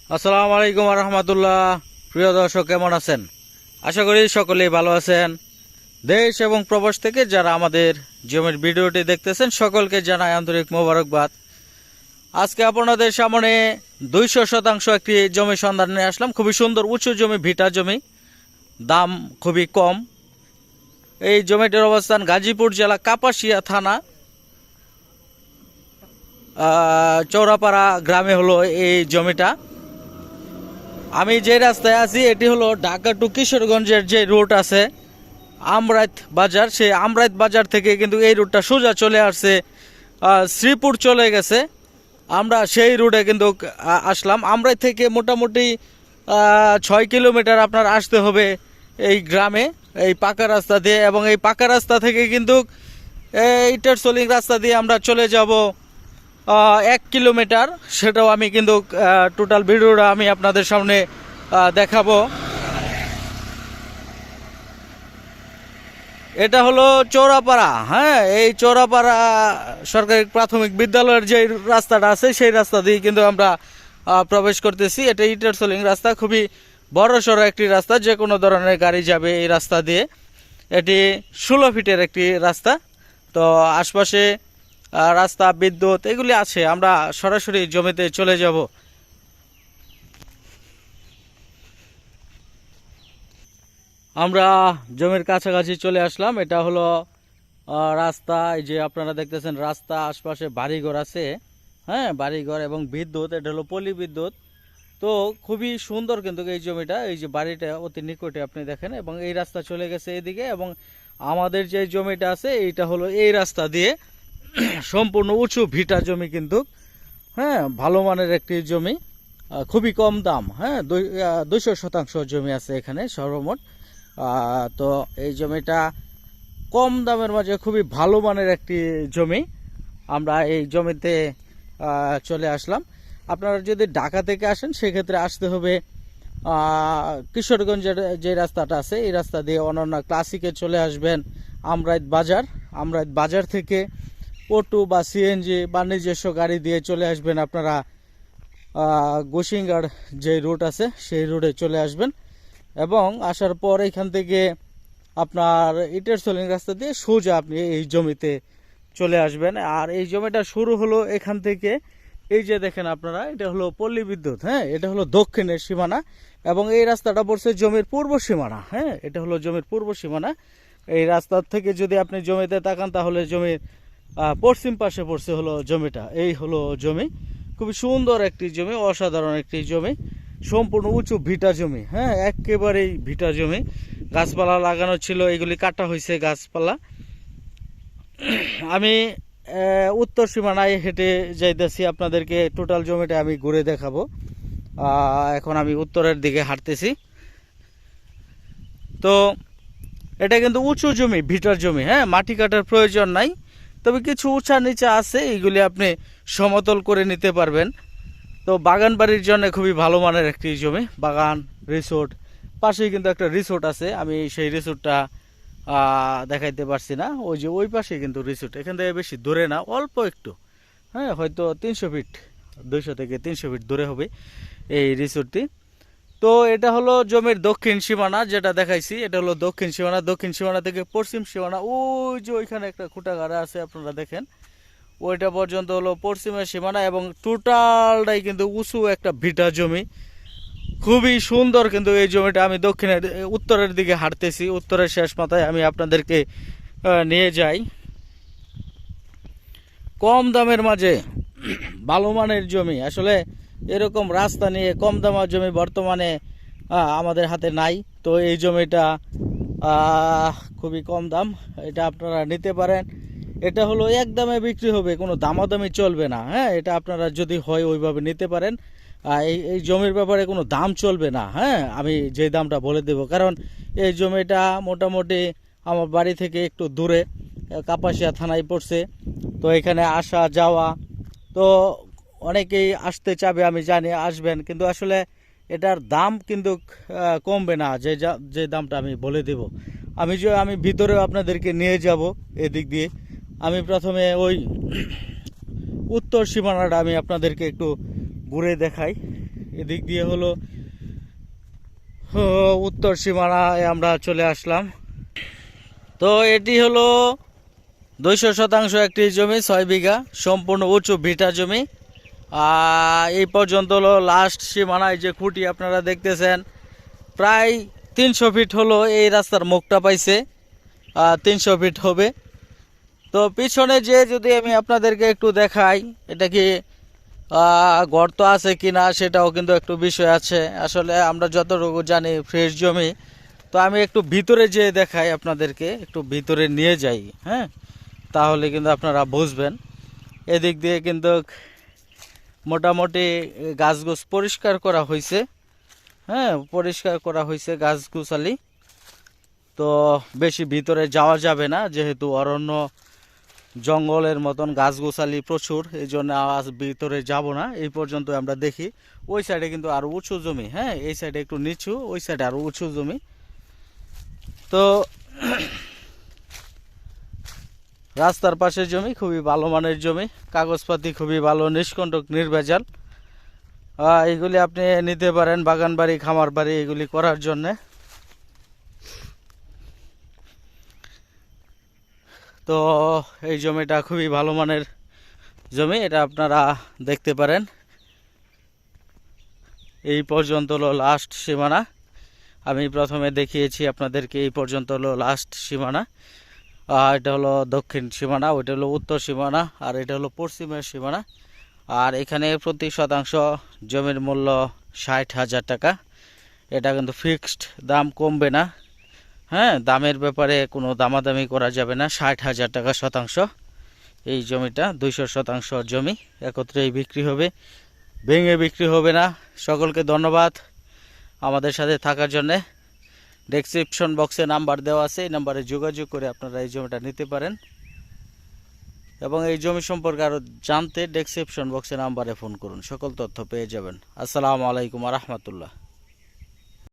আসসালামু আলাইকুম রহমতুল্লাহ। প্রিয় দর্শক, কেমন আছেন? আশা করি সকলেই ভালো আছেন। দেশ এবং প্রবাস থেকে যারা আমাদের জমির ভিডিওটি দেখতেছেন সকলকে জানাই আন্তরিক মোবারকবাদ। আজকে আপনাদের সামনে 200% একটি জমি সন্ধান নিয়ে আসলাম। খুবই সুন্দর উঁচু জমি, ভিটা জমি, দাম খুবই কম। এই জমিটির অবস্থান গাজীপুর জেলা কাপাসিয়া থানা চৌরাপাড়া গ্রামে হলো এই জমিটা। আমি যে রাস্তায় আছি এটি হলো ঢাকা টু কিশোরগঞ্জের যে রুট আছে আমরাইত বাজার, সেই আমরাইত বাজার থেকে কিন্তু এই রুটটা সোজা চলে আসছে শ্রীপুর চলে গেছে। আমরা সেই রুটে কিন্তু আসলাম। আমরাইত থেকে মোটামুটি 6 কিলোমিটার আপনার আসতে হবে এই গ্রামে, এই পাকা রাস্তা দিয়ে। এবং এই পাকা রাস্তা থেকে কিন্তু ইটার সোলিং রাস্তা দিয়ে আমরা চলে যাব 1 কিলোমিটার। সেটাও আমি কিন্তু টোটাল ভিডিওটা আমি আপনাদের সামনে দেখাবো। এটা হলো চৌরাপাড়া। হ্যাঁ, এই চৌরাপাড়া সরকারি প্রাথমিক বিদ্যালয়ের যে রাস্তাটা আছে সেই রাস্তা দিয়ে কিন্তু আমরা প্রবেশ করতেছি। এটা ইটার সোলিং রাস্তা, খুবই বড় সড়ো একটি রাস্তা, যে কোনো ধরনের গাড়ি যাবে এই রাস্তা দিয়ে। এটি 16 ফিটের একটি রাস্তা। তো আশপাশে রাস্তা, বিদ্যুৎ এগুলি আছে। আমরা সরাসরি জমিতে চলে যাব। আমরা জমির কাছাকাছি চলে আসলাম। এটা হলো রাস্তা। এই যে আপনারা দেখতেছেন রাস্তা, আশপাশে বাড়িঘর আছে। হ্যাঁ, বাড়িঘর এবং বিদ্যুৎ। এটা হলো পল্লী বিদ্যুৎ। তো খুবই সুন্দর কিন্তু এই জমিটা। এই যে বাড়িটা অতি নিকটে আপনি দেখেন, এবং এই রাস্তা চলে গেছে এদিকে। এবং আমাদের যে জমিটা আছে এইটা হলো এই রাস্তা দিয়ে সম্পূর্ণ উঁচু ভিটা জমি কিন্তু। হ্যাঁ, ভালো মানের একটি জমি, খুবই কম দাম। হ্যাঁ, 200% জমি আছে এখানে সর্বমোট। তো এই জমিটা কম দামের মাঝে খুবই ভালো মানের একটি জমি। আমরা এই জমিতে চলে আসলাম। আপনারা যদি ঢাকা থেকে আসেন সেক্ষেত্রে আসতে হবে কিশোরগঞ্জের যে রাস্তাটা আছে এই রাস্তা দিয়ে অনন্যা ক্লাসিকে চলে আসবেন আমরাইত বাজার। আমরাইত বাজার থেকে অটো বা সিএনজি বা নিজস্ব গাড়ি দিয়ে চলে আসবেন আপনারা গোসিংগাড় যে রুট আছে সেই রুটে চলে আসবেন। এবং আসার পর এখান থেকে আপনার ইটের সোলিং রাস্তা দিয়ে সোজা আপনি এই জমিতে চলে আসবেন। আর এই জমিটা শুরু হলো এখান থেকে। এই যে দেখেন আপনারা, এটা হলো পল্লী বিদ্যুৎ। হ্যাঁ, এটা হলো দক্ষিণের সীমানা এবং এই রাস্তাটা পড়ছে জমির পূর্ব সীমানা। হ্যাঁ, এটা হলো জমির পূর্ব সীমানা। এই রাস্তার থেকে যদি আপনি জমিতে তাকান তাহলে জমির পশ্চিম পাশে পড়ছে হলো জমিটা। এই হলো জমি, খুবই সুন্দর একটি জমি, অসাধারণ একটি জমি, সম্পূর্ণ উঁচু ভিটা জমি। হ্যাঁ, একেবারেই ভিটা জমি। গাছপালা লাগানো ছিল, এগুলি কাটা হয়েছে গাছপালা। আমি উত্তর সীমানায় হেঁটে যাইতেছি, আপনাদেরকে টোটাল জমিটা আমি ঘুরে দেখাবো। এখন আমি উত্তরের দিকে হাঁটতেছি। তো এটা কিন্তু উঁচু জমি, ভিটার জমি। হ্যাঁ, মাটি কাটার প্রয়োজন নাই, তবে কিছু উঁচা নিচা আছে, এইগুলি আপনি সমতল করে নিতে পারবেন। তো বাগান বাড়ির জন্য খুবই ভালো মানের একটি জমি। বাগান, রিসোর্ট, পাশেই কিন্তু একটা রিসোর্ট আছে। আমি সেই রিসোর্টটা দেখাইতে পারছি না। ওই যে ওই পাশে কিন্তু রিসোর্ট, এখান থেকে বেশি দূরে না, অল্প একটু। হ্যাঁ, হয়তো 300 ফিট, 200 থেকে 300 ফিট দূরে হবে এই রিসোর্টটি। তো এটা হলো জমির দক্ষিণ সীমানা, যেটা দেখাইছি এটা হলো দক্ষিণ সীমানা। দক্ষিণ সীমানা থেকে পশ্চিম সীমানা, ওই যে ওইখানে একটা খুঁটা গাড়া আছে আপনারা দেখেন, ওইটা পর্যন্ত হলো পশ্চিমের সীমানা। এবং টোটালটাই কিন্তু উঁচু একটা ভিটা জমি, খুবই সুন্দর কিন্তু এই জমিটা। আমি উত্তরের দিকে হাঁটতেছি, উত্তরের শেষ মাথায় আমি আপনাদেরকে নিয়ে যাই। কম দামের মাঝে ভালো মানের জমি, আসলে এরকম রাস্তা নিয়ে কম দামের জমি বর্তমানে আমাদের হাতে নাই। তো এই জমিটা খুবই কম দাম, এটা আপনারা নিতে পারেন। এটা হলো এক দামে বিক্রি হবে, কোনো দামাদামি চলবে না। হ্যাঁ, এটা আপনারা যদি হয় ওইভাবে নিতে পারেন। এই জমির ব্যাপারে কোনো দাম চলবে না। হ্যাঁ, আমি যে দামটা বলে দেব, কারণ এই জমিটা মোটামুটি আমার বাড়ি থেকে একটু দূরে, কাপাসিয়া থানায় পড়ছে। তো এখানে আসা যাওয়া, তো অনেকেই আসতে চাবে, আমি জানি আসবেন, কিন্তু আসলে এটার দাম কিন্তু কমবে না যে দামটা আমি বলে দেব। আমি ভিতরেও আপনাদেরকে নিয়ে যাব এদিক দিয়ে। আমি প্রথমে ওই উত্তর সীমানাটা আমি আপনাদেরকে একটু ঘুরে দেখাই। এদিক দিয়ে হলো উত্তর সীমানায় আমরা চলে আসলাম। তো এটি হলো 200% একটি জমি, 6 বিঘা সম্পূর্ণ উঁচু ভিটা জমি। এই পর্যন্ত হলো লাস্ট সীমানায় যে খুঁটি আপনারা দেখতেছেন, প্রায় 300 ফিট হলো এই রাস্তার মুখটা পাইছে, 300 ফিট হবে। তো পিছনে যে যদি আমি আপনাদেরকে একটু দেখাই, এটা কি গর্ত আছে কিনা সেটাও কিন্তু একটু বিষয় আছে। আসলে আমরা যতটুকু জানি ফ্রেশ জমি, তো আমি একটু ভিতরে যেয়ে দেখাই আপনাদেরকে, একটু ভিতরে নিয়ে যাই, হ্যাঁ, তাহলে কিন্তু আপনারা বুঝবেন। এদিক দিয়ে কিন্তু মোটামুটি গাছগুছ পরিষ্কার করা হয়েছে, হ্যাঁ, পরিষ্কার করা হয়েছে গাছগুছালি। তো বেশি ভিতরে যাওয়া যাবে না, যেহেতু অরণ্য জঙ্গলের মতন গাছগোছালি প্রচুর, এই জন্য আজ ভিতরে যাব না। এই পর্যন্ত আমরা দেখি। ওই সাইডে কিন্তু আরো উঁচু জমি, হ্যাঁ, এই সাইডে একটু নিচু, ওই সাইডে আরো উঁচু জমি। তো রাস্তার পাশের জমি, খুবই ভালো মানের জমি, কাগজপাতি খুবই ভালো, নিষ্কণ্টক নির্ভেজাল। এগুলি আপনি নিতে পারেন বাগান বাড়ি, খামার বাড়ি এগুলি করার জন্যে। তো এই জমিটা খুবই ভালো মানের জমি, এটা আপনারা দেখতে পারেন। এই পর্যন্ত হলো লাস্ট সীমানা। আমি প্রথমে দেখিয়েছি আপনাদেরকে, এই পর্যন্ত হলো লাস্ট সীমানা। এটা হলো দক্ষিণ সীমানা, ওইটা হলো উত্তর সীমানা, আর এটা হলো পশ্চিমের সীমানা। আর এখানে প্রতি শতাংশ জমির মূল্য 60,000 টাকা। এটা কিন্তু ফিক্সড দাম, কমবে না, হ্যাঁ, দামের ব্যাপারে কোনো দামাদামি করা যাবে না। 60,000 টাকা শতাংশ এই জমিটা, 200% জমি একত্রেই বিক্রি হবে, ভেঙে বিক্রি হবে না। সকলকে ধন্যবাদ আমাদের সাথে থাকার জন্যে। ডেসক্রিপশন বক্সে নাম্বার দেওয়া আছে, এই নাম্বারে যোগাযোগ করে আপনারা এই জমিটা নিতে পারেন। এবং এই জমি সম্পর্কে আরও জানতে ডেসক্রিপশন বক্সে নাম্বারে ফোন করুন, সকল তথ্য পেয়ে যাবেন। আসসালামু আলাইকুম ওয়া রাহমাতুল্লাহ।